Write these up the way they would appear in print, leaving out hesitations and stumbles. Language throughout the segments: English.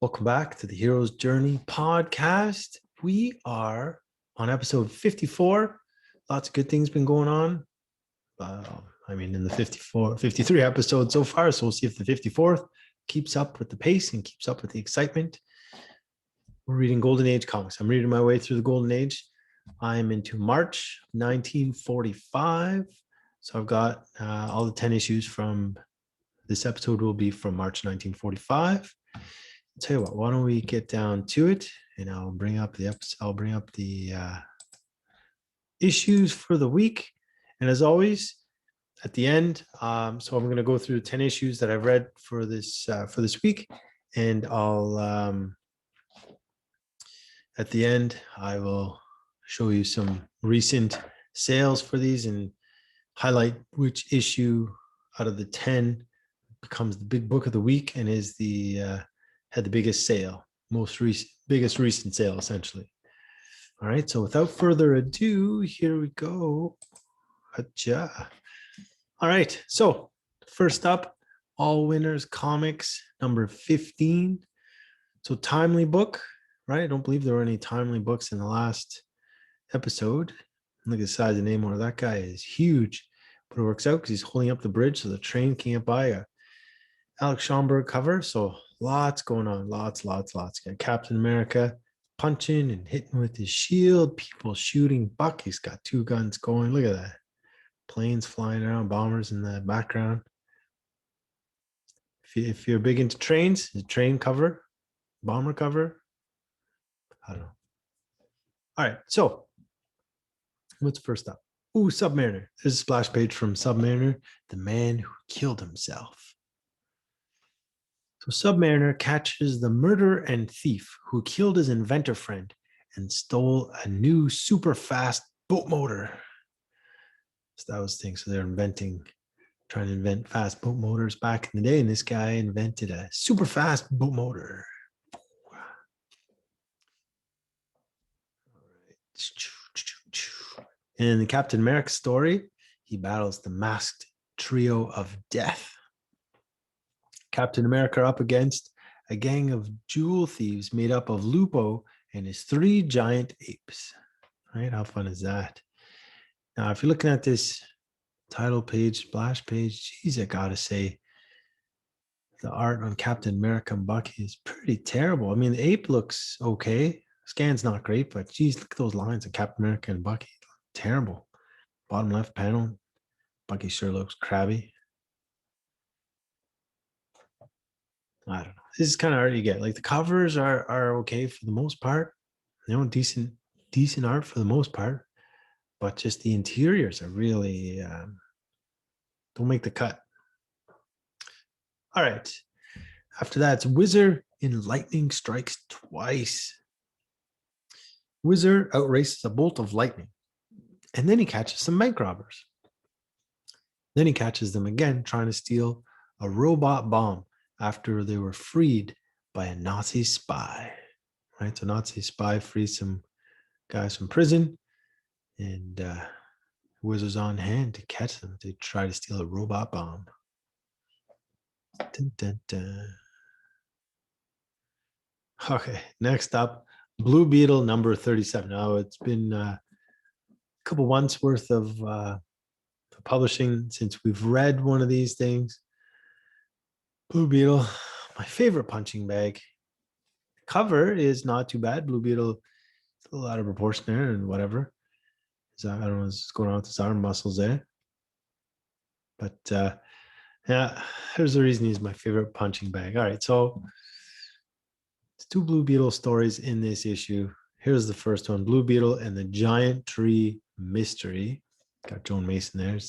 Welcome back to the Hero's Journey podcast. We are on episode 54. Lots of good things been going on. In the 53 episodes so far. So we'll see if the 54th keeps up with the pace and keeps up with the excitement. We're reading Golden Age comics. I'm reading my way through the Golden Age. I'm into March 1945. So I've got all the 10 issues from this episode will be from March 1945. I'll tell you what, why don't we get down to it, and I'll bring up the issues for the week. And as always, at the end, so I'm going to go through 10 issues that I've read for this week, and I'll at the end I will show you some recent sales for these and highlight which issue out of the 10 becomes the big book of the week and is had the biggest sale, biggest recent sale, essentially. All right, so without further ado, here we go. All right, so first up, All Winners Comics, number 15. So timely book, right? I don't believe there were any timely books in the last episode. Look at the size of Namor. That guy is huge, but it works out because he's holding up the bridge so the train can't buy a Alex Schomburg cover. So lots going on, lots. Got Captain America punching and hitting with his shield, people shooting Buck. He's got two guns going. Look at that. Planes flying around, bombers in the background. If you're big into trains, the train cover, bomber cover, I don't know. All right, so what's first up? Submariner. There's a splash page from Submariner, the man who killed himself. So Submariner catches the murderer and thief who killed his inventor friend and stole a new super fast boat motor. So that was the thing. So they're trying to invent fast boat motors back in the day, and this guy invented a super fast boat motor. In the Captain America story, he battles the masked trio of death. Captain America up against a gang of jewel thieves made up of Lupo and his 3 giant apes. All right, how fun is that? Now, if you're looking at this title page, splash page, geez, I gotta say, the art on Captain America and Bucky is pretty terrible. I mean, the ape looks okay. Scan's not great, but geez, look at those lines of Captain America and Bucky. Terrible. Bottom left panel, Bucky sure looks crabby. I don't know. This is kind of hard to get. Like the covers are okay for the most part. Decent art for the most part, but just the interiors are really don't make the cut. All right. After that, it's WHIZZER in Lightning Strikes Twice. WHIZZER outraces a bolt of lightning, and then he catches some bank robbers. Then he catches them again trying to steal a robot bomb after they were freed by a Nazi spy. Right, so Nazi spy frees some guys from prison, and WHIZZER's on hand to catch them. They try to steal a robot bomb. Dun, dun, dun. Okay, next up, Blue Beetle number 37. Now, it's been a couple months worth of publishing since we've read one of these things. Blue Beetle, my favorite punching bag. Cover is not too bad. Blue Beetle is a little out of proportion there and whatever. I don't know what's going on with his arm muscles there. But yeah, there's the reason he's my favorite punching bag. All right, so it's 2 Blue Beetle stories in this issue. Here's the first one, Blue Beetle and the Giant Tree Mystery. Got Joan Mason there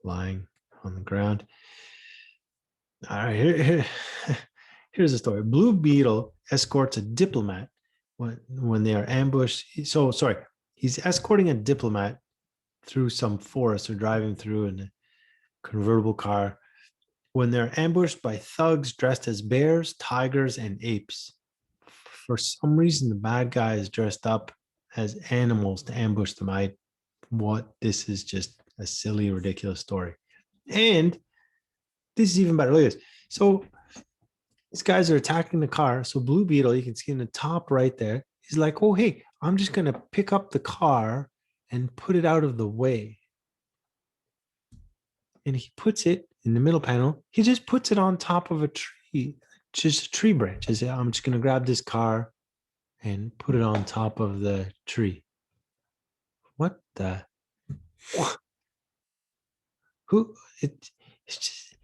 lying on the ground. All right, here's the story. Blue Beetle escorts a diplomat when they are ambushed. So, sorry, he's escorting a diplomat through some forest or driving through in a convertible car when they're ambushed by thugs dressed as bears, tigers, and apes. For some reason, the bad guy is dressed up as animals to ambush them. This is just a silly, ridiculous story. And this is even better. Look at this. So These guys are attacking the car. So Blue Beetle, you can see in the top right there, he's like, oh, hey, I'm just going to pick up the car and put it out of the way. And he puts it in the middle panel. He just puts it on top of a tree, just a tree branch. He said, I'm just going to grab this car and put it on top of the tree. What the? Who? It's just,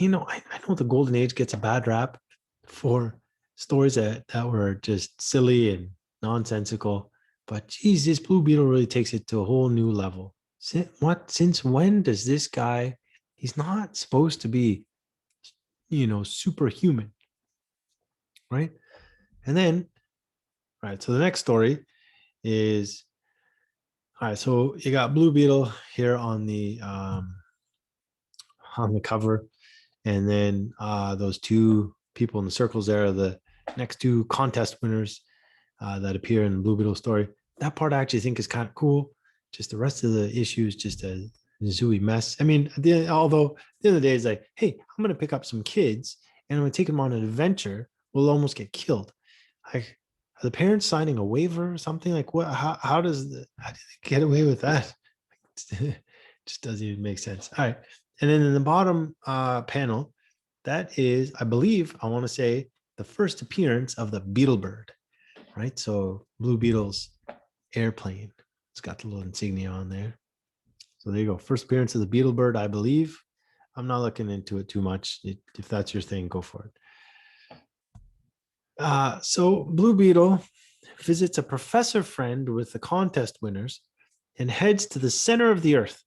I know the golden age gets a bad rap for stories that were just silly and nonsensical, but geez, this Blue Beetle really takes it to a whole new level. Since when does this guy, he's not supposed to be, superhuman, right? And then, all right, so the next story is, all right, so you got Blue Beetle here on the cover, and then those two people in the circles there are the next two contest winners that appear in the Blue Beetle story. That part I actually think is kind of cool. Just the rest of the issue is just a zooey mess. I mean, although at the end of the day, it's like, hey, I'm going to pick up some kids and I'm going to take them on an adventure. We'll almost get killed. Like, are the parents signing a waiver or something? Like, what? How do they get away with that? Just doesn't even make sense. All right. And then in the bottom panel, that is, I believe, I want to say the first appearance of the Beetlebird, right? So Blue Beetle's airplane. It's got the little insignia on there. So there you go. First appearance of the Beetlebird, I believe. I'm not looking into it too much. If that's your thing, go for it. So Blue Beetle visits a professor friend with the contest winners and heads to the center of the earth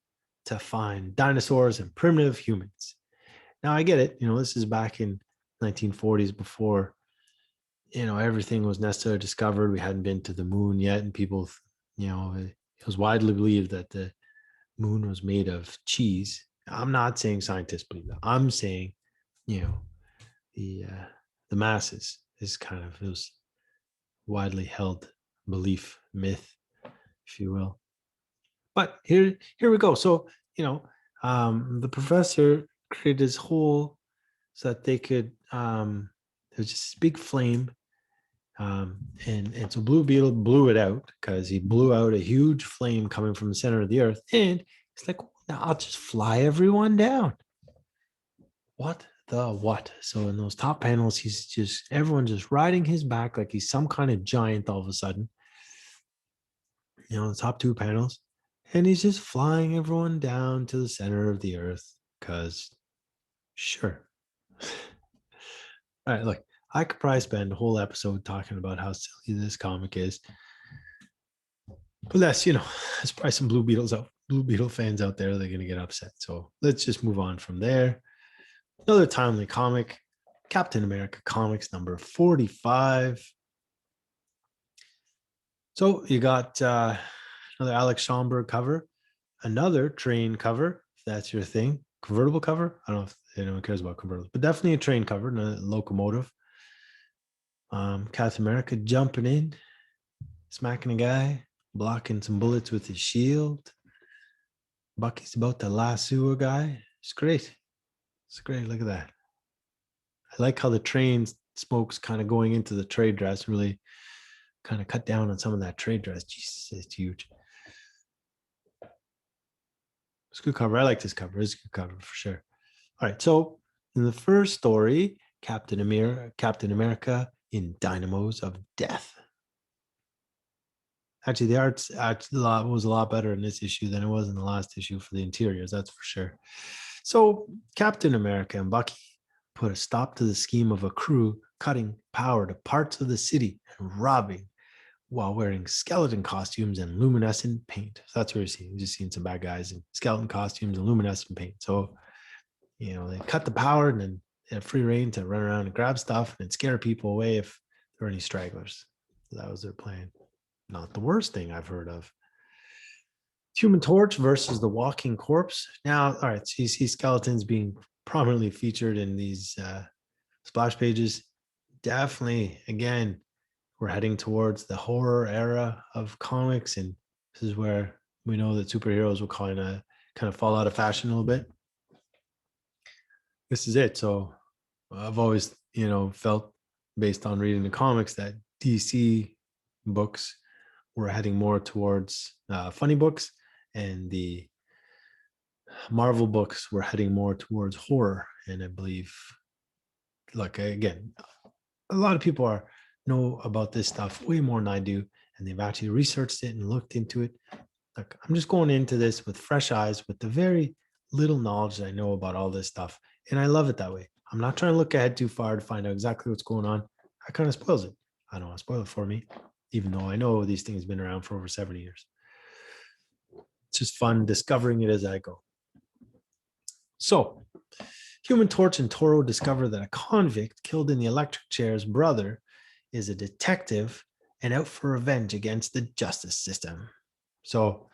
to find dinosaurs and primitive humans. Now I get it. This is back in 1940s before, everything was necessarily discovered. We hadn't been to the moon yet. And people, it was widely believed that the moon was made of cheese. I'm not saying scientists believe that. I'm saying, the masses is kind of, it was widely held belief, myth, if you will. But here we go. So, the professor created this hole so that they could, there's just this big flame. And so Blue Beetle blew it out because he blew out a huge flame coming from the center of the earth. And it's like, now I'll just fly everyone down. What the what? So in those top panels, everyone's just riding his back like he's some kind of giant all of a sudden. The top two panels. And he's just flying everyone down to the center of the earth because sure. All right, look, I could probably spend a whole episode talking about how silly this comic is. But there's probably some Blue Beetle fans out there that are going to get upset. So let's just move on from there. Another timely comic, Captain America Comics number 45. So you got another Alex Schomburg cover, another train cover, if that's your thing. Convertible cover. I don't know if anyone cares about convertible, but definitely a train cover, and a locomotive. Captain America jumping in, smacking a guy, blocking some bullets with his shield. Bucky's about to lasso a guy. It's great. It's great. Look at that. I like how the train smoke's kind of going into the trade dress, really kind of cut down on some of that trade dress. Jesus, it's huge. It's a good cover. I like this cover. It's a good cover for sure. All right. So in the first story, Captain America in Dynamos of Death. Actually, the art's was a lot better in this issue than it was in the last issue for the interiors, that's for sure. So Captain America and Bucky put a stop to the scheme of a crew cutting power to parts of the city and robbing while wearing skeleton costumes and luminescent paint. So that's what we're seeing. We're just seeing some bad guys in skeleton costumes and luminescent paint. So, they cut the power and then they have free reign to run around and grab stuff and scare people away if there are any stragglers. So that was their plan. Not the worst thing I've heard of. Human Torch versus the Walking Corpse. Now, all right, so you see skeletons being prominently featured in these splash pages. Definitely, again, we're heading towards the horror era of comics, and this is where we know that superheroes will kind of fall out of fashion a little bit. This is it. So I've always felt based on reading the comics that DC books were heading more towards funny books, and the Marvel books were heading more towards horror. And I believe, like, again, a lot of people know about this stuff way more than I do, and they've actually researched it and looked into it. Like, I'm just going into this with fresh eyes, with the very little knowledge that I know about all this stuff, and I love it that way. I'm not trying to look ahead too far to find out exactly what's going on. That kind of spoils it. I don't want to spoil it for me, even though I know these things have been around for over 70 years. It's just fun discovering it as I go. So, Human Torch and Toro discover that a convict killed in the electric chair's brother is a detective and out for revenge against the justice system. So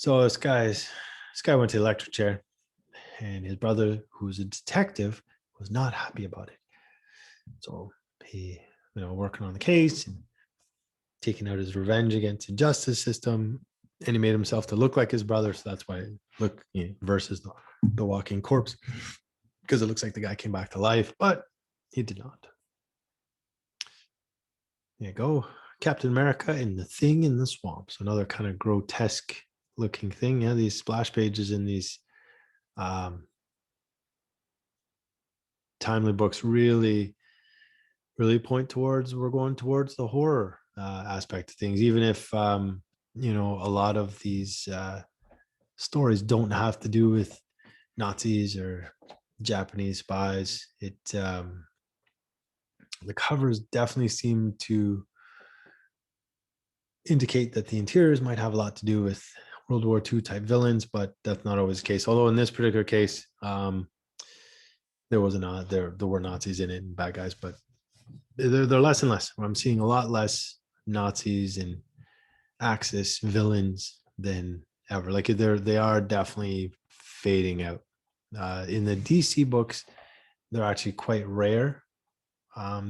this guy went to the electric chair, and his brother, who's a detective, was not happy about it. So he, working on the case and taking out his revenge against the justice system, and he made himself to look like his brother. So that's why versus the walking corpse, because it looks like the guy came back to life, but he did not. There you go. Captain America and the Thing in the Swamp. So another kind of grotesque looking thing. Yeah, these splash pages in these timely books really point towards, we're going towards the horror aspect of things, even if a lot of these stories don't have to do with Nazis or Japanese spies. It the covers definitely seem to indicate that the interiors might have a lot to do with World War II type villains, but that's not always the case. Although in this particular case, there were Nazis in it and bad guys, but they're less and less. I'm seeing a lot less Nazis and Axis villains than ever. Like, they are definitely fading out. In the DC books, they're actually quite rare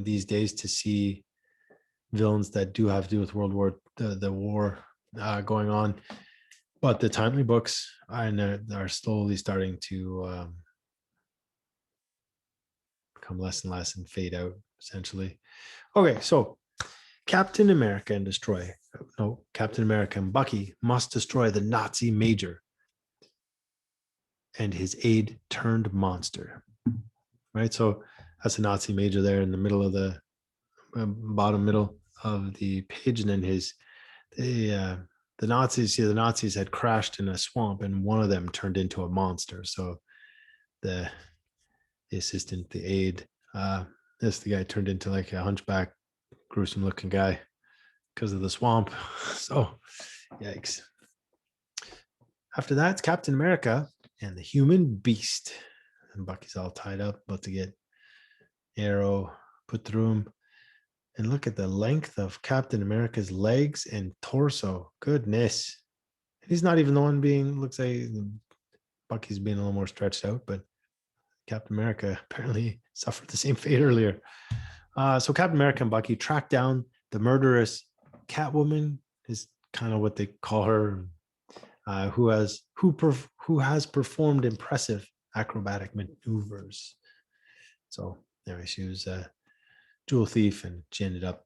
these days to see villains that do have to do with the war going on. But the timely books are slowly starting to become less and less and fade out, essentially. Okay, so Captain America and Bucky must destroy the Nazi major and his aide turned monster. Right, so that's a Nazi major there in the middle of the bottom middle of the page, and then the Nazis had crashed in a swamp, and one of them turned into a monster. So the assistant, the aide, the guy turned into like a hunchback, gruesome looking guy because of the swamp. So yikes. After that, it's Captain America and the Human Beast, and Bucky's all tied up, about to get arrow put through him. And look at the length of Captain America's legs and torso. Goodness. He's not even the one looks like Bucky's being a little more stretched out, but Captain America apparently suffered the same fate earlier. So Captain America and Bucky track down the murderous Catwoman, is kind of what they call her, who has performed impressive acrobatic maneuvers. So anyway, she was a jewel thief, and she ended up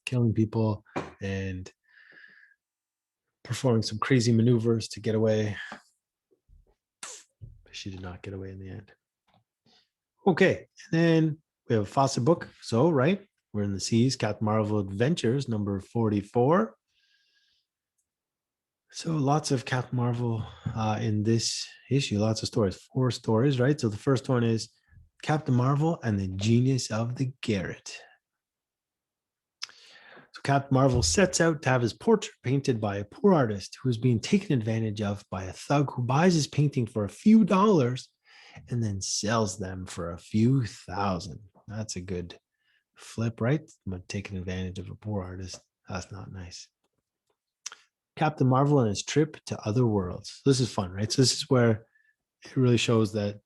killing people and performing some crazy maneuvers to get away. But she did not get away in the end. Okay, and then we have a Fawcett book. So, right, we're in the seas, Captain Marvel Adventures, number 44. So lots of Captain Marvel in this issue, lots of stories, 4 stories, right? So the first one is Captain Marvel and the Genius of the Garret. So Captain Marvel sets out to have his portrait painted by a poor artist who is being taken advantage of by a thug who buys his painting for a few dollars and then sells them for a few thousand. That's a good flip, right? But taking advantage of a poor artist, that's not nice. Captain Marvel and his trip to other worlds. This is fun, right? So this is where it really shows that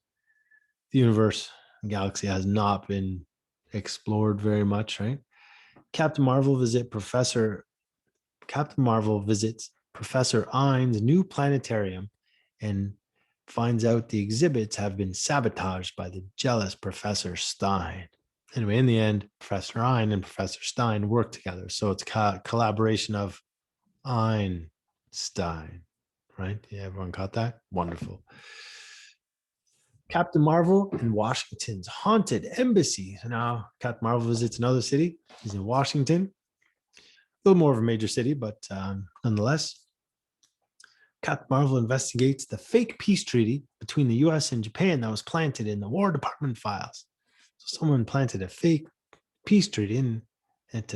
the universe and galaxy has not been explored very much, right? Captain Marvel visits Professor Ein's new planetarium and finds out the exhibits have been sabotaged by the jealous Professor Stein. Anyway, in the end, Professor Ein and Professor Stein work together. So it's a collaboration of Einstein, right? Yeah, everyone caught that? Wonderful. Captain Marvel in Washington's haunted embassy. So now Captain Marvel visits another city. He's in Washington. A little more of a major city, but nonetheless. Captain Marvel investigates the fake peace treaty between the US and Japan that was planted in the War Department files. So someone planted a fake peace treaty in it.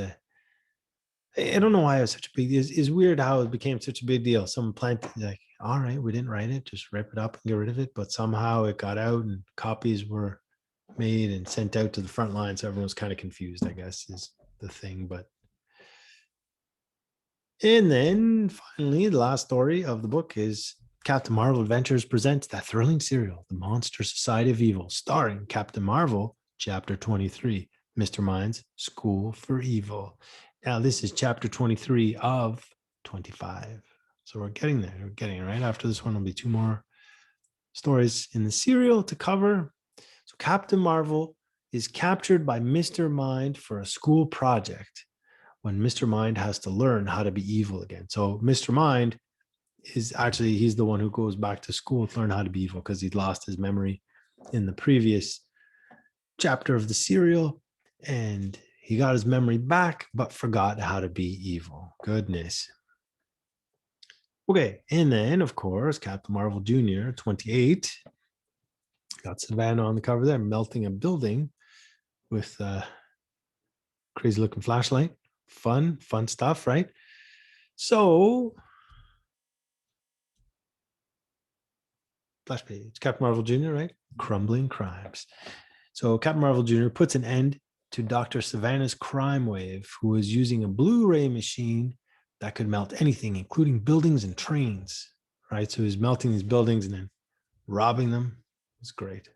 I don't know why it was such a big deal. It's weird how it became such a big deal. Someone planted, like, all right, we didn't write it, just rip it up and get rid of it. But somehow it got out and copies were made and sent out to the front line. So everyone's kind of confused, I guess, is the thing. And then finally, the last story of the book is Captain Marvel Adventures presents that thrilling serial, The Monster Society of Evil, starring Captain Marvel, Chapter 23, Mr. Mind's School for Evil. Now, this is Chapter 23 of 25. So we're getting there. We're getting it right. After this one, will be 2 more stories in the serial to cover. So Captain Marvel is captured by Mr. Mind for a school project when Mr. Mind has to learn how to be evil again. So Mr. Mind is actually, he's the one who goes back to school to learn how to be evil because he'd lost his memory in the previous chapter of the serial, and he got his memory back, but forgot how to be evil. Goodness. Okay, and then, of course, Captain Marvel Jr., 28, got Savannah on the cover there, melting a building with a crazy-looking flashlight. Fun stuff, right? So, flash page, Captain Marvel Jr., right? Crumbling crimes. So Captain Marvel Jr. puts an end to Dr. Savannah's crime wave, who was using a Blu-ray machine that could melt anything, including buildings and trains, right? So he's melting these buildings and then robbing them. It's great.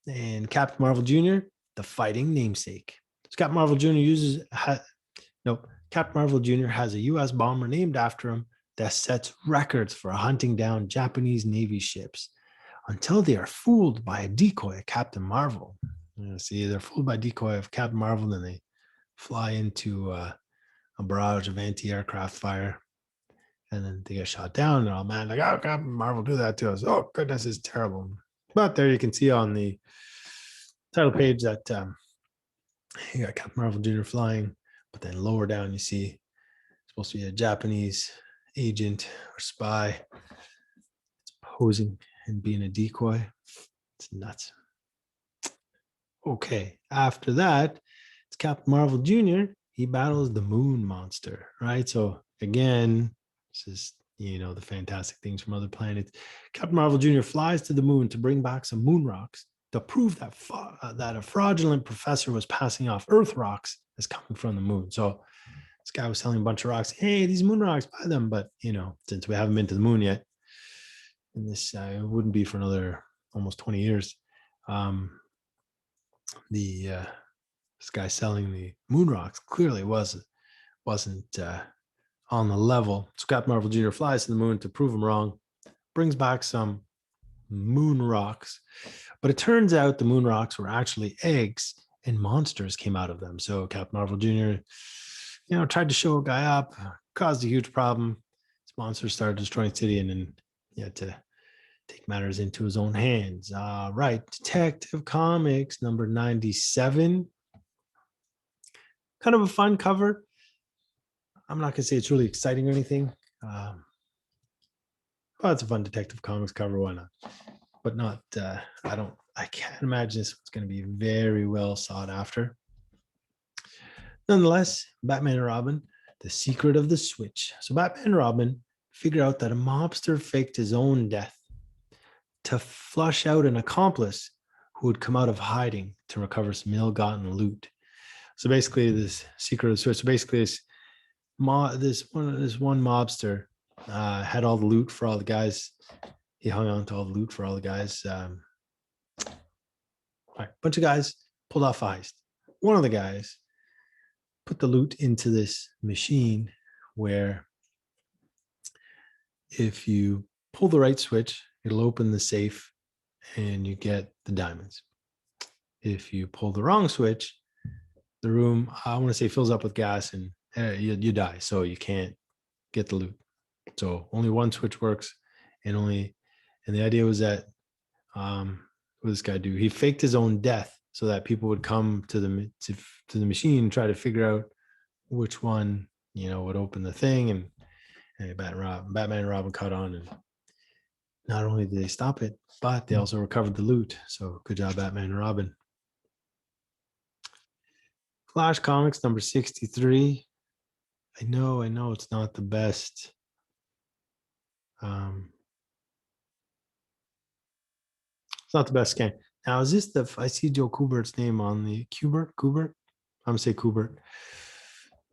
And Captain Marvel Jr., the fighting namesake. So Captain Marvel Jr. Captain Marvel Jr. has a U.S. bomber named after him that sets records for hunting down Japanese Navy ships until they are fooled by a decoy of Captain Marvel. See, they're fooled by a decoy of Captain Marvel, then they fly into a barrage of anti-aircraft fire, and then they get shot down. And all man, like, oh, Captain Marvel do that to us. Oh, goodness, it's terrible. But there you can see on the title page that you got Captain Marvel Jr. flying, but then lower down you see it's supposed to be a Japanese agent or spy. It's posing and being a decoy. It's nuts. Okay, after that, it's Captain Marvel Jr. He battles the moon monster, right? So again, this is, the fantastic things from other planets. Captain Marvel Jr. flies to the moon to bring back some moon rocks to prove that that a fraudulent professor was passing off Earth rocks as coming from the moon. So this guy was selling a bunch of rocks. Hey, these moon rocks, buy them. But, since we haven't been to the moon yet, and this wouldn't be for another almost 20 years, this guy selling the moon rocks clearly wasn't on the level. So Captain Marvel Jr. flies to the moon to prove him wrong, brings back some moon rocks, but it turns out the moon rocks were actually eggs and monsters came out of them. So Captain Marvel Jr., tried to show a guy up, caused a huge problem. This monster started destroying the city, and then he had to take matters into his own hands. Right, Detective Comics number 97. Kind of a fun cover. I'm not going to say it's really exciting or anything. Well, it's a fun Detective Comics cover, why not? But not, I can't imagine this one's going to be very well sought after. Nonetheless, Batman and Robin, The Secret of the Switch. So Batman and Robin figure out that a mobster faked his own death to flush out an accomplice who would come out of hiding to recover some ill-gotten loot. So basically, this Secret of the Switch. So basically, this one mobster had all the loot for all the guys. He hung on to all the loot for all the guys. A bunch of guys pulled off a heist. One of the guys put the loot into this machine where if you pull the right switch, it'll open the safe and you get the diamonds. If you pull the wrong switch, the room, I want to say, fills up with gas and you die. So you can't get the loot. So only one switch works, and the idea was that what did this guy do? He faked his own death so that people would come to the machine and try to figure out which one would open the thing. And Batman and Robin caught on, and not only did they stop it, but they also recovered the loot. So good job, Batman and Robin. Flash Comics number 63. I know it's not the best. It's not the best scan. Now, is this I see Joe Kubert's name on the Kubert? I'm gonna say Kubert.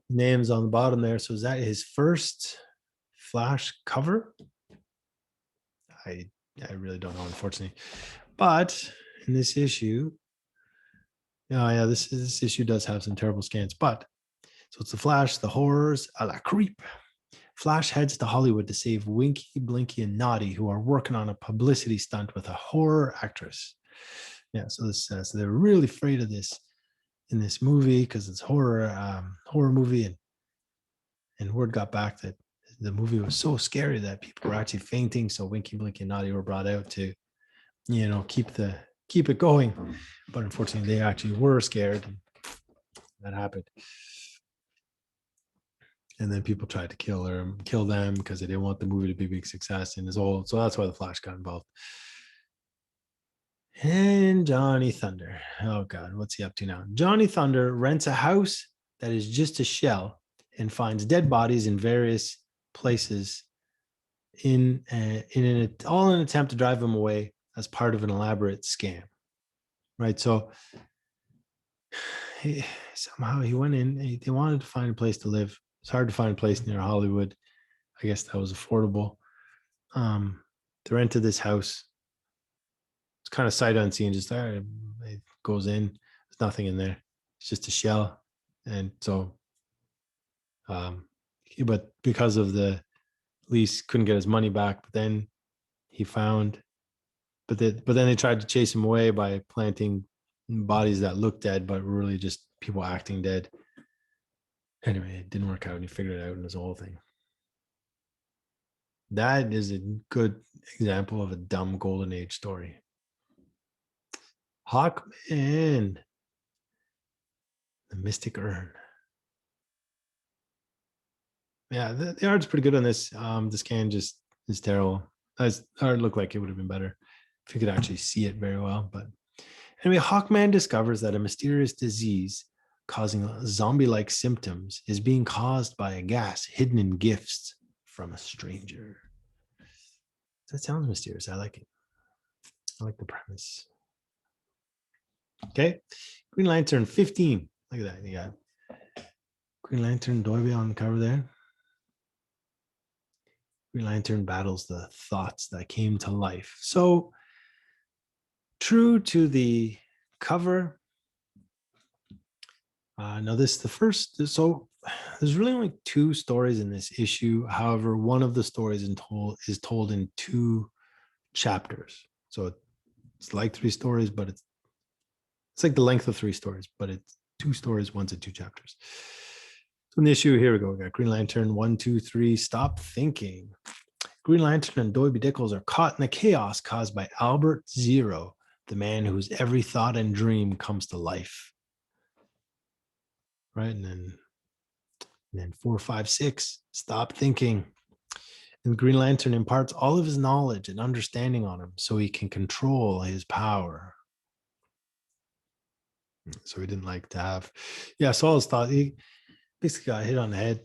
Name's on the bottom there. So is that his first Flash cover? I really don't know, unfortunately. But in this issue, this issue does have some terrible scans. But so it's the Flash, the horrors a la creep. Flash heads to Hollywood to save Winky, Blinky, and Naughty, who are working on a publicity stunt with a horror actress. Yeah, so they're really afraid of this in this movie because it's horror movie, and word got back that the movie was so scary that people were actually fainting. So Winky, Blinky, and Naughty were brought out to, keep it going. But unfortunately, they actually were scared, and that happened. And then people tried to kill them because they didn't want the movie to be a big success. And so that's why the Flash got involved. And Johnny Thunder. Oh God, what's he up to now? Johnny Thunder rents a house that is just a shell and finds dead bodies in various places in an attempt to drive him away as part of an elaborate scam. Right. So somehow he went in. They wanted to find a place to live. It's hard to find a place near Hollywood. I guess that was affordable. They rented this house. It's kind of sight unseen. Just there, it goes in. There's nothing in there. It's just a shell, and so, but because of the lease, couldn't get his money back. But then he found, but then they tried to chase him away by planting bodies that looked dead, but were really just people acting dead. Anyway, it didn't work out, and he figured it out, and this whole thing. That is a good example of a dumb golden age story. Hawkman, the Mystic Urn. Yeah, the art's pretty good on this. The scan just is terrible. Art looked like it would have been better if you could actually see it very well. But anyway, Hawkman discovers that a mysterious disease causing zombie-like symptoms is being caused by a gas hidden in gifts from a stranger. That sounds mysterious. I like it. I like the premise. Okay. Green Lantern 15. Look at that. You got Green Lantern Doiby on the cover there. Green Lantern battles the thoughts that came to life. So true to the cover. Now this is the first. So there's really only 2 stories in this issue. However, one of the stories is told in 2 chapters. So it's like 3 stories, but it's like the length of 3 stories, but it's 2 stories, one's in 2 chapters. So in the issue, here we go. We got Green Lantern 1, 2, 3. Stop thinking. Green Lantern and Doiby Dickles are caught in the chaos caused by Albert Zero, the man whose every thought and dream comes to life. Right, and then 4, 5, 6. Stop thinking. And Green Lantern imparts all of his knowledge and understanding on him so he can control his power. So he didn't like to have. Yeah, so all his thoughts, he basically got hit on the head,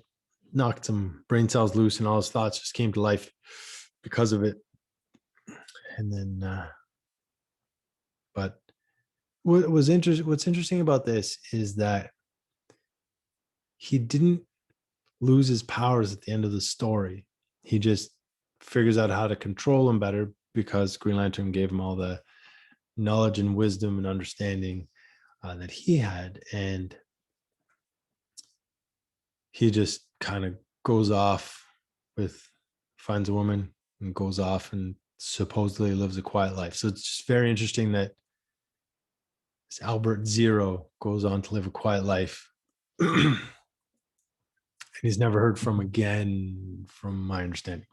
knocked some brain cells loose, and all his thoughts just came to life because of it. And then, but what's interesting about this is that he didn't lose his powers at the end of the story. He just figures out how to control them better because Green Lantern gave him all the knowledge and wisdom and understanding that he had, and he just kind of goes off with finds a woman and goes off and supposedly lives a quiet life. So it's just very interesting that this Albert Zero goes on to live a quiet life. And he's never heard from again, from my understanding.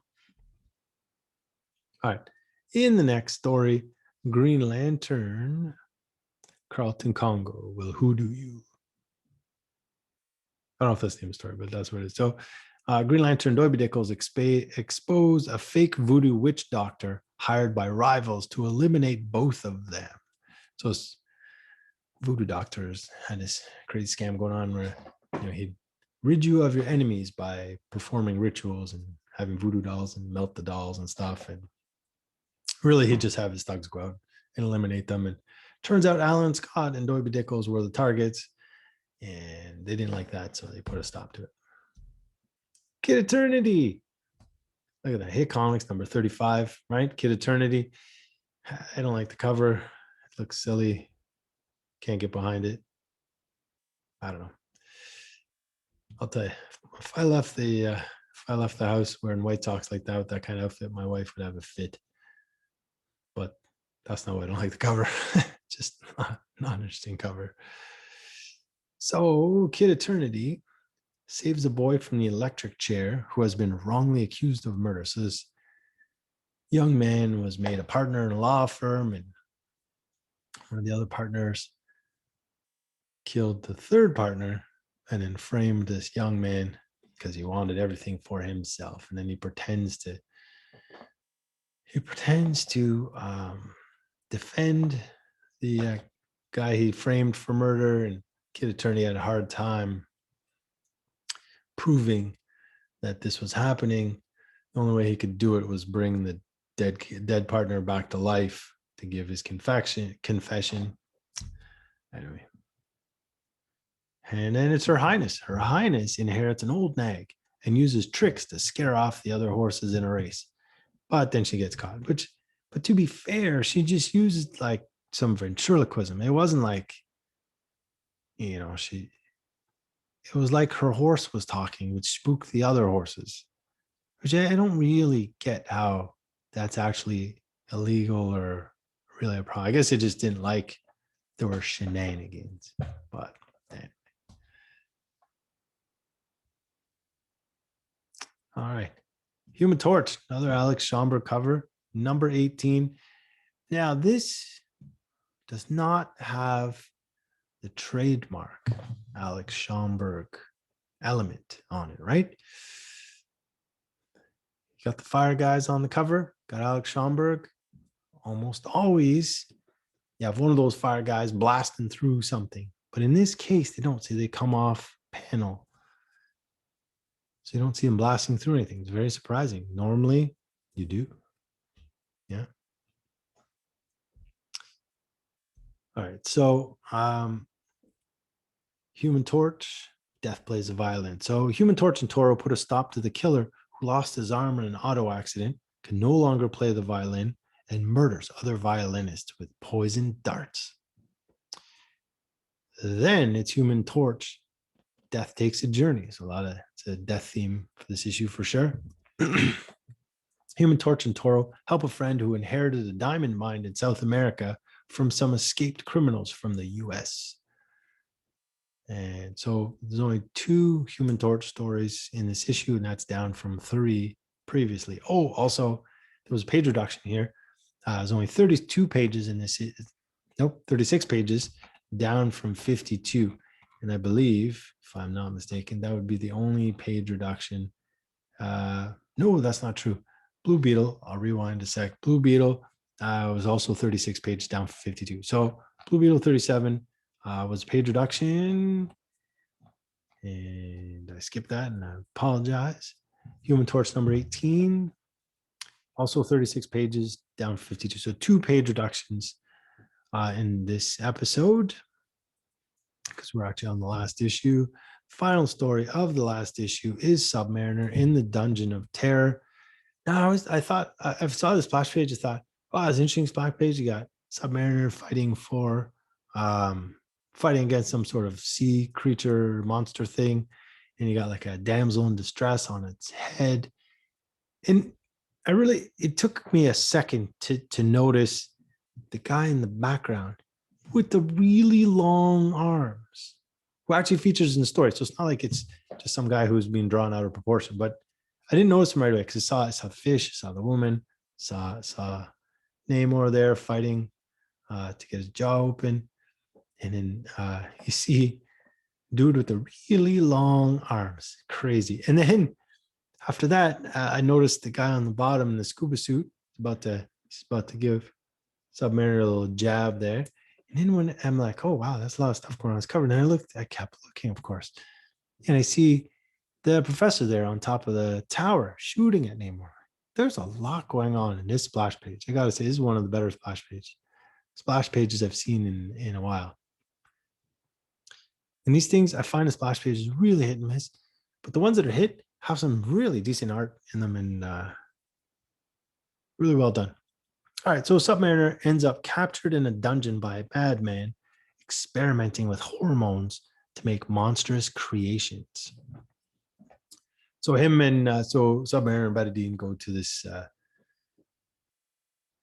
All right. In the next story, Green Lantern, Carlton Congo will hoodoo you. I don't know if that's the name of the story, but that's what it is. So Green Lantern Doiby Dickles expose a fake voodoo witch doctor hired by rivals to eliminate both of them. So it's voodoo doctors had this crazy scam going on where he'd rid you of your enemies by performing rituals and having voodoo dolls and melt the dolls and stuff. And really, he'd just have his thugs go out and eliminate them. And turns out Alan Scott and Doiby Dickles were the targets, and they didn't like that, so they put a stop to it. Kid Eternity. Look at that. Hit Comics number 35, right? Kid Eternity. I don't like the cover. It looks silly. Can't get behind it. I don't know. I'll tell you, if I left the house wearing White Sox like that with that kind of outfit, my wife would have a fit. But that's not why I don't like the cover. Just not an interesting cover. So Kid Eternity saves a boy from the electric chair who has been wrongly accused of murder. So this young man was made a partner in a law firm, and one of the other partners killed the third partner and then framed this young man because he wanted everything for himself. And then he pretends to defend the guy he framed for murder, and Kid Attorney had a hard time proving that this was happening. The only way he could do it was bring the dead partner back to life to give his confession. Anyway. And then it's Her Highness. Her Highness inherits an old nag and uses tricks to scare off the other horses in a race. But then she gets caught. But to be fair, she just uses like some ventriloquism. It wasn't like, it was like her horse was talking, which spooked the other horses, which I don't really get how that's actually illegal or really a problem. I guess it just didn't like there were shenanigans, but anyway. All right. Human Torch, another Alex Schomburg cover, number 18. Now, this does not have the trademark Alex Schomburg element on it, right? You got the fire guys on the cover, got Alex Schomburg. Almost always, you have one of those fire guys blasting through something. But in this case, they don't. See, they come off panel. So you don't see them blasting through anything. It's very surprising. Normally, you do. Yeah. All right. So Human Torch, Death plays a violin. So Human Torch and Toro put a stop to the killer who lost his arm in an auto accident, can no longer play the violin, and murders other violinists with poisoned darts. Then it's Human Torch, Death Takes a Journey. So it's a death theme for this issue for sure. Human Torch and Toro help a friend who inherited a diamond mine in South America from some escaped criminals from the US. And so there's only 2 Human Torch stories in this issue, and that's down from 3 previously. Oh, also, there was a page reduction here. There's only 32 pages in this. 36 pages, down from 52. And I believe, if I'm not mistaken, that would be the only page reduction. No, that's not true. Blue Beetle, I'll rewind a sec. Blue Beetle was also 36 pages, down from 52. So Blue Beetle 37 was page reduction. And I skipped that, and I apologize. Human Torch number 18, also 36 pages, down 52. So 2 page reductions in this episode, because we're actually on the last issue. Final story of the last issue is Submariner in the Dungeon of Terror. Now, I saw the splash page. I thought, wow, it's an interesting splash page. You got Submariner fighting against some sort of sea creature monster thing, and you got like a damsel in distress on its head. And it took me a second to notice the guy in the background with the really long arms, who actually features in the story. So it's not like it's just some guy who's being drawn out of proportion. But I didn't notice him right away because I saw the fish, I saw the woman, saw Namor there fighting to get his jaw open, and then you see dude with the really long arms, crazy. And then after that, I noticed the guy on the bottom in the scuba suit he's about to give Submariner a little jab there. And then when I'm like, oh wow, that's a lot of stuff going on. It's covered. And I kept looking, of course, and I see the professor there on top of the tower shooting at Namor. There's a lot going on in this splash page. I gotta say, this is one of the better splash pages I've seen in a while. And these things, I find the splash pages really hit and miss, but the ones that are hit have some really decent art in them and really well done. All right, so Submariner ends up captured in a dungeon by a bad man experimenting with hormones to make monstrous creations. So him and Submariner and Betadine go to this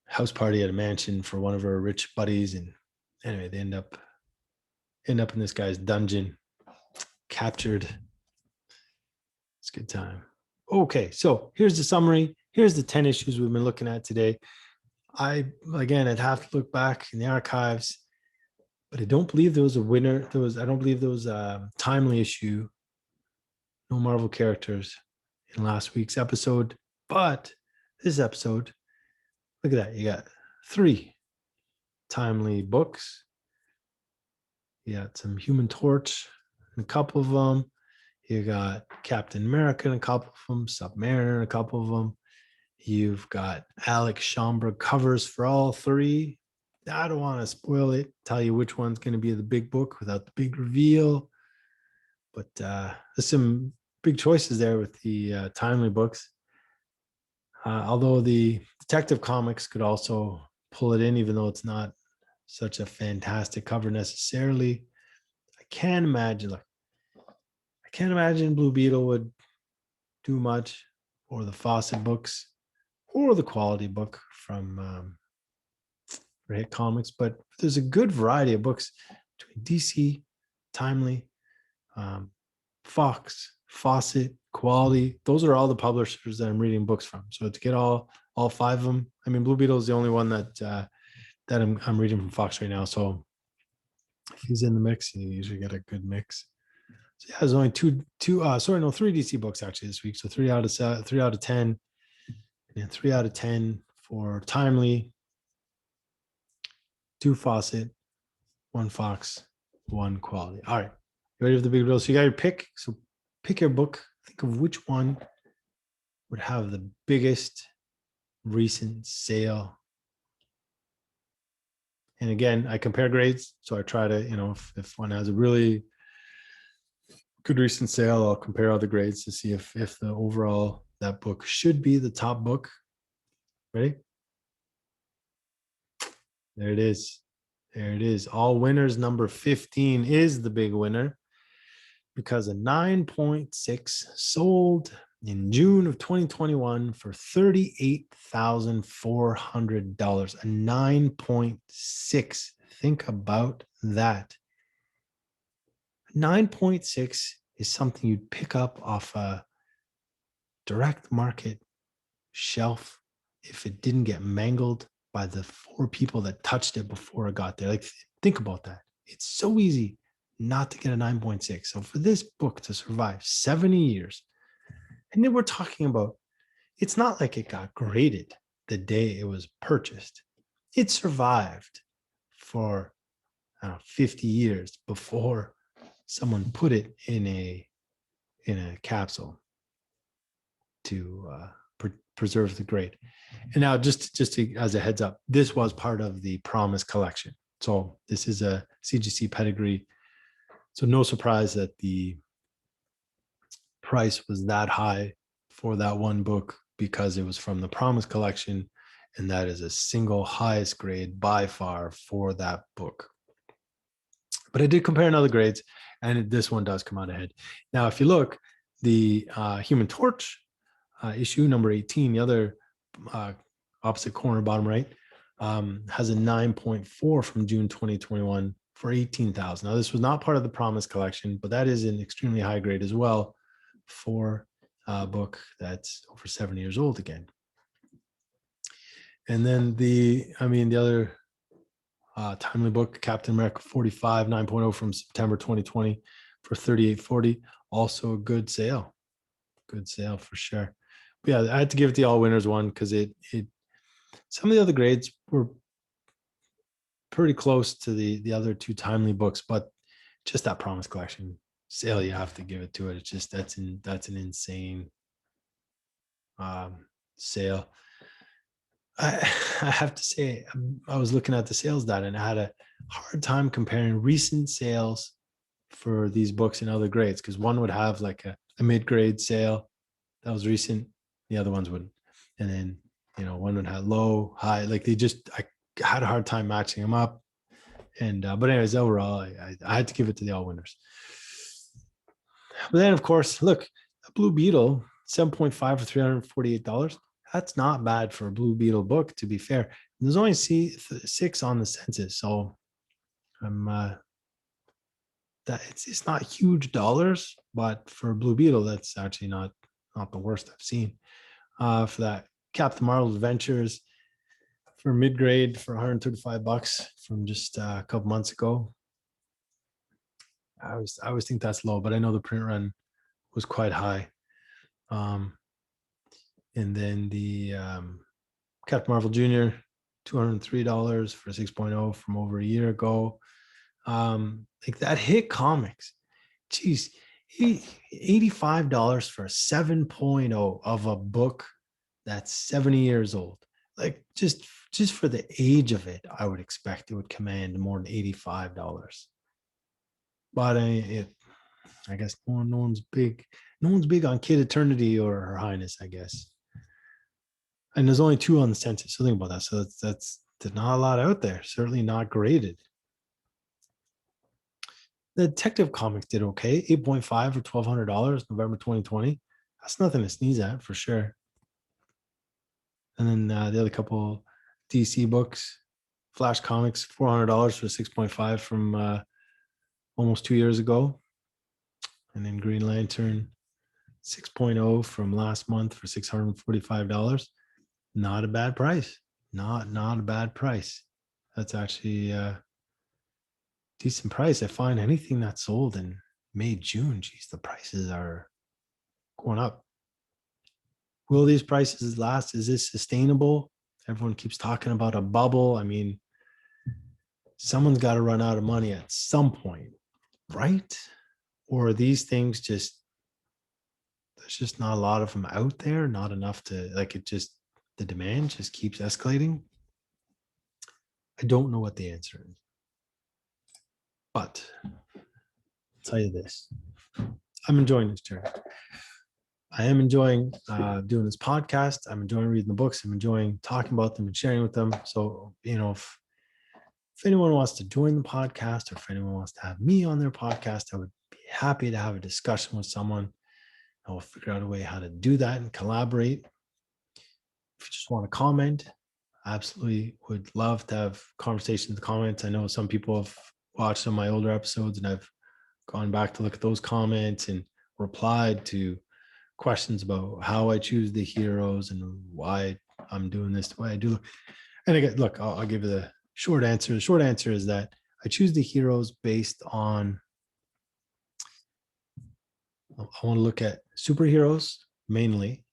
house party at a mansion for one of her rich buddies, and anyway, they end up in this guy's dungeon, captured. It's a good time. Okay, so here's the summary. Here's the 10 issues we've been looking at today. I'd have to look back in the archives, but I don't believe there was a winner. I don't believe there was a timely issue. No Marvel characters in last week's episode, but this episode, look at that. You got 3 timely books. You got some Human Torch, and a couple of them. You got Captain America, and a couple of them. Submariner, and a couple of them. You've got Alex Schomburg covers for all 3. I don't want to spoil it, tell you which one's going to be the big book without the big reveal. But there's some big choices there with the timely books. Although the Detective Comics could also pull it in, even though it's not such a fantastic cover necessarily. I can't imagine Blue Beetle would do much, or the Fawcett books, or the Quality book from Hit Comics. But there's a good variety of books between DC, Timely, Fox, Fawcett, Quality. Those are all the publishers that I'm reading books from. So to get all 5 of them, I mean, Blue Beetle is the only one that I'm reading from Fox right now. So if he's in the mix, you usually get a good mix. So yeah, there's only 3 DC books actually this week. So 3 out of 10, and 3 out of 10 for Timely, 2 Fawcett, 1 Fox, 1 Quality. All right, you ready for the big reveal? So you got your pick. So pick your book. Think of which one would have the biggest recent sale. And again, I compare grades. So I try to, if one has a really good recent sale, I'll compare all the grades to see if the overall that book should be the top book. Ready? There it is. There it is. All winners number 15 is the big winner, because a 9.6 sold in June of 2021 for $38,400. A 9.6. Think about that. 9.6 is something you'd pick up off a direct market shelf if it didn't get mangled by the 4 people that touched it before it got there. Like, think about that. It's so easy not to get a 9.6. So for this book to survive 70 years, and then we're talking about, it's not like it got graded the day it was purchased. It survived for 50 years before someone put it in a capsule to preserve the grade. And now, just as a heads up, this was part of the Promise collection. So this is a CGC pedigree. So no surprise that the price was that high for that one book, because it was from the Promise collection, and that is a single highest grade by far for that book. But I did compare another grades, and this one does come out ahead. Now, if you look, the Human Torch issue number 18, the other opposite corner, bottom right, has a 9.4 from June 2021 for 18,000. Now, this was not part of the Promise collection, but that is an extremely high grade as well for a book that's over 7 years old again. And then the other timely book, Captain America 45, 9.0 from September 2020 for 38.40. Also a good sale. Good sale for sure. But yeah, I had to give it the all winners one because it some of the other grades were pretty close to the other two timely books, but just that Promise collection sale, you have to give it to it. It's just that's an insane sale. I have to say, I was looking at the sales data and I had a hard time comparing recent sales for these books in other grades, because one would have like a mid-grade sale that was recent, the other ones wouldn't. And then, one would have low, high, like I had a hard time matching them up. And, but anyways, overall, I had to give it to the all winners. But then, of course, look, a Blue Beetle, 7.5 for $348. That's not bad for a Blue Beetle book, to be fair. And there's only 6 on the census, so that it's not huge dollars, but for Blue Beetle, that's actually not the worst I've seen. For that Captain Marvel's Adventures for mid-grade for $135 from just a couple months ago. I always think that's low, but I know the print run was quite high. And then the Captain Marvel Jr., $203 for 6.0 from over a year ago. Like that hit comics, geez, $85 for a 7.0 of a book that's 70 years old. Like just for the age of it, I would expect it would command more than $85. But I guess no one's big on Kid Eternity or Her Highness, I guess. And there's only 2 on the census, so think about that. So that's not a lot out there. Certainly not graded. The Detective Comics did okay, 8.5 for $1,200, November 2020. That's nothing to sneeze at for sure. And then the other couple DC books, Flash Comics, $400 for 6.5 from almost 2 years ago. And then Green Lantern, 6.0 from last month for $645. Not a bad price. Not a bad price. That's actually a decent price. I find anything that's sold in May, June, geez, the prices are going up. Will these prices last? Is this sustainable? Everyone keeps talking about a bubble. I mean, someone's got to run out of money at some point, right? Or are these things there's just not a lot of them out there, not enough to, the demand just keeps escalating? I don't know what the answer is. But I'll tell you this, I'm enjoying this journey. I am enjoying doing this podcast. I'm enjoying reading the books. I'm enjoying talking about them and sharing with them. So, if anyone wants to join the podcast, or if anyone wants to have me on their podcast, I would be happy to have a discussion with someone. I will figure out a way how to do that and collaborate. If you just want to comment, I absolutely would love to have conversations in the comments. I know some people have watched some of my older episodes, and I've gone back to look at those comments and replied to questions about how I choose the heroes and why I'm doing this the way I do. And again, look, I'll give you the short answer. The short answer is that I choose the heroes based on, I want to look at superheroes mainly,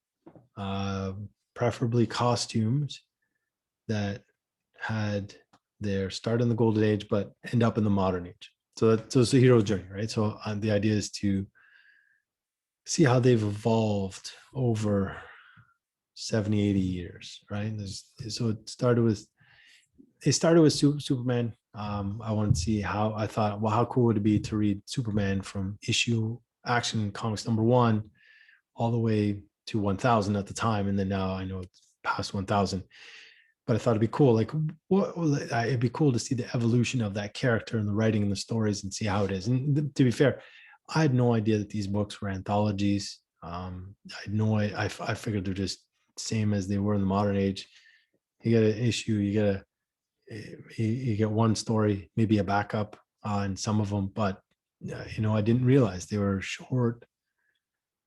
preferably costumes that had their start in the golden age but end up in the modern age. So it's a hero's journey, right? So the idea is to see how they've evolved over 70, 80 years, right? So it started with Superman. I wanted to see how cool would it be to read Superman from issue Action Comics number 1 all the way to 1000 at the time. And then now I know it's past 1000. But I thought it'd be cool. It'd be cool to see the evolution of that character and the writing and the stories and see how it is. And to be fair, I had no idea that these books were anthologies. I figured they're just same as they were in the modern age. You get an issue, you get one story, maybe a backup on some of them, but I didn't realize they were short,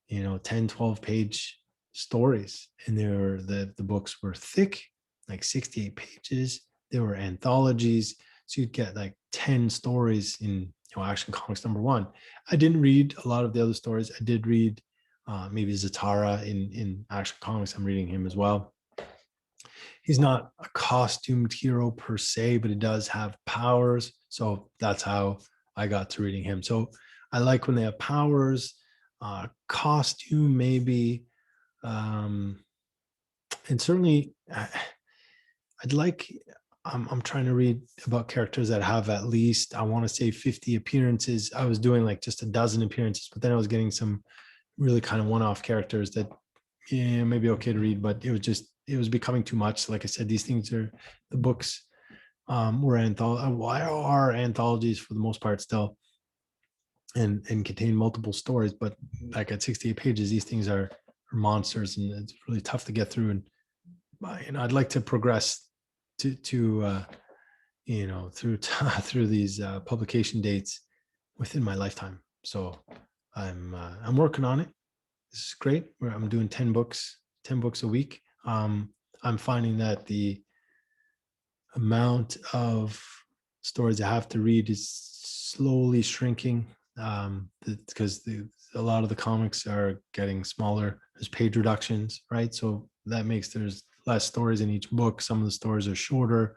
10, 12 page stories. And the books were thick, like 68 pages. They were anthologies. So you'd get like 10 stories in Action Comics #1. I didn't read a lot of the other stories. I did read maybe Zatara in Action Comics. I'm reading him as well. He's not a costumed hero per se, but he does have powers. So that's how I got to reading him. So I like when they have powers, costume maybe, and certainly I'd like. I'm trying to read about characters that have at least, I want to say, 50 appearances. I was doing like just a dozen appearances, but then I was getting some really kind of one-off characters that, yeah, maybe okay to read, but it was becoming too much. Like I said, these things are the books are anthologies for the most part still, and contain multiple stories. But like at 68 pages, these things are monsters, and it's really tough to get through. And I'd like to progress to through through these publication dates within my lifetime. So I'm working on it. This is great. I'm doing 10 books a week. I'm finding that the amount of stories I have to read is slowly shrinking, because a lot of the comics are getting smaller. There's page reductions, right? So that makes there's less stories in each book. Some of the stories are shorter.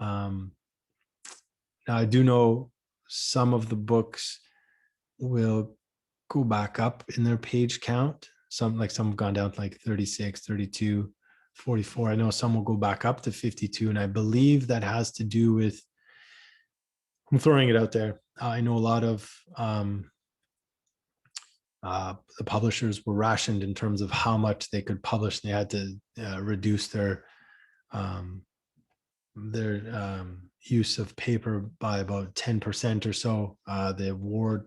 Now I do know some of the books will go back up in their page count. Some have gone down to like 36, 32, 44. I know some will go back up to 52. And I believe that has to do with, I'm throwing it out there. I know a lot of the publishers were rationed in terms of how much they could publish. They had to reduce their use of paper by about 10% or so. The war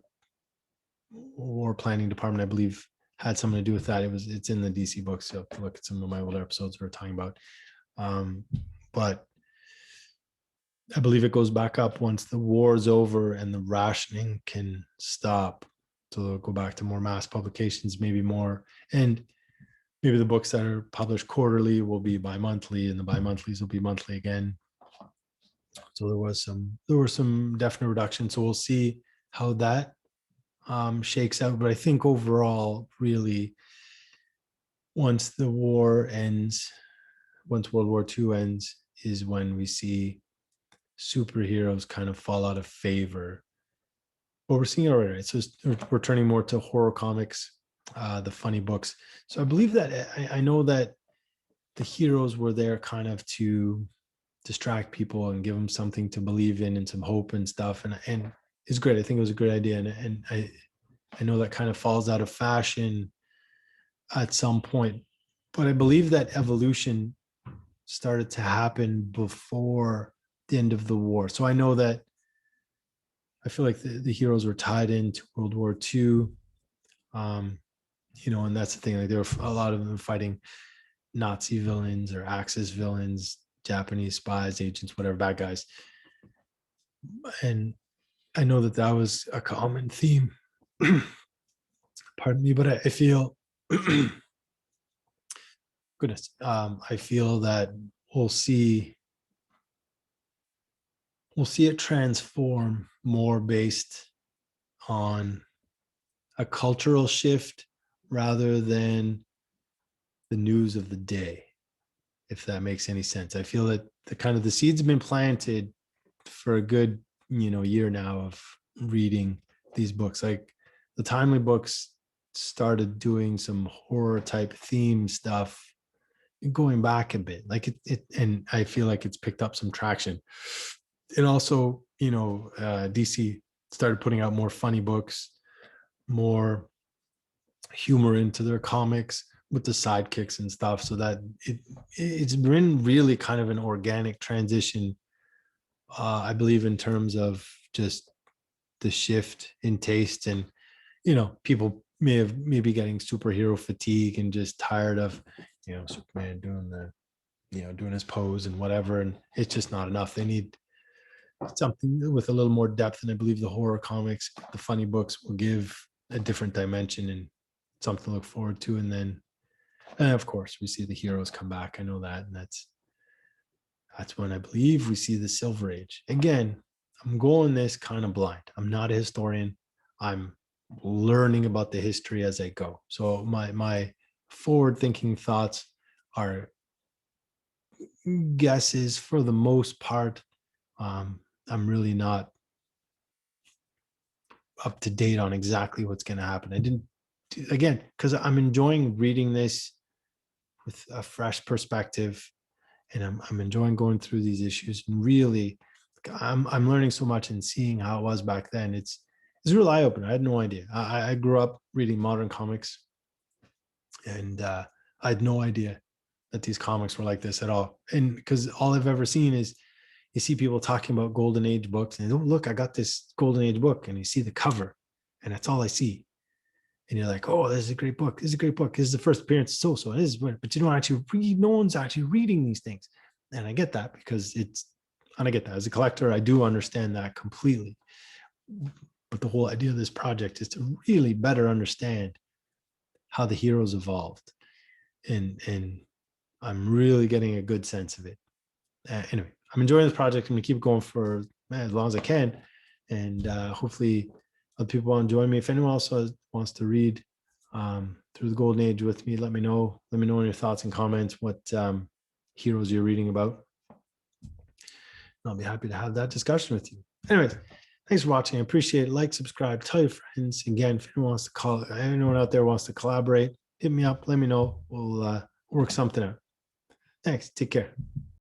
planning department, I believe, had something to do with that. It's in the DC books. So if you look at some of my older episodes we're talking about. But I believe it goes back up once the war's over and the rationing can stop. So they'll go back to more mass publications, maybe more. And maybe the books that are published quarterly will be bi-monthly, and the bi-monthlies will be monthly again. So there were some definite reductions. So we'll see how that shakes out. But I think overall, really, once the war ends, once World War II ends, is when we see superheroes kind of fall out of favor. But we're seeing it already, right? So we're turning more to horror comics, the funny books. So I believe that I know that the heroes were there kind of to distract people and give them something to believe in and some hope and stuff. And it's great. I think it was a great idea. And I know that kind of falls out of fashion at some point, but I believe that evolution started to happen before the end of the war. So I know that I feel like the heroes were tied into World War II. And that's the thing. Like there were a lot of them fighting Nazi villains or Axis villains, Japanese spies, agents, whatever, bad guys. And I know that was a common theme. Pardon me, but I feel goodness. I feel that we'll see it transform more based on a cultural shift rather than the news of the day, if that makes any sense. I feel that the seeds have been planted for a good year now of reading these books. Like the Timely books started doing some horror type theme stuff going back a bit, like it and I feel like it's picked up some traction. And also DC started putting out more funny books, more humor into their comics with the sidekicks and stuff, so that it's been really kind of an organic transition, I believe, in terms of just the shift in taste. And people may be getting superhero fatigue and just tired of Superman doing doing his pose and whatever, and it's just not enough. They need something with a little more depth, and I believe the horror comics, the funny books, will give a different dimension and something to look forward to. And then, of course, we see the heroes come back. I know that, and that's when I believe we see the Silver Age. Again, I'm going this kind of blind. I'm not a historian. I'm learning about the history as I go. So my forward-thinking thoughts are guesses for the most part. I'm really not up to date on exactly what's going to happen. I didn't, again, because I'm enjoying reading this with a fresh perspective, and I'm enjoying going through these issues. And really, I'm learning so much and seeing how it was back then. It's a real eye opener. I had no idea. I grew up reading modern comics, and I had no idea that these comics were like this at all. And because all I've ever seen is you see people talking about Golden Age books, and oh, look, I got this Golden Age book, and you see the cover, and that's all I see. And you're like, oh, this is a great book. This is a great book. This is the first appearance. So it is, but you don't actually read. No one's actually reading these things. And I get that because and I get that as a collector, I do understand that completely. But the whole idea of this project is to really better understand how the heroes evolved. And I'm really getting a good sense of it. Anyway, I'm enjoying this project. I'm going to keep going for as long as I can. And hopefully other people want to join me. If anyone else wants to read through the Golden Age with me, let me know. Let me know in your thoughts and comments what heroes you're reading about. And I'll be happy to have that discussion with you. Anyways, thanks for watching. I appreciate it. Like, subscribe, tell your friends. Again, if anyone out there wants to collaborate, hit me up. Let me know. We'll work something out. Thanks. Take care.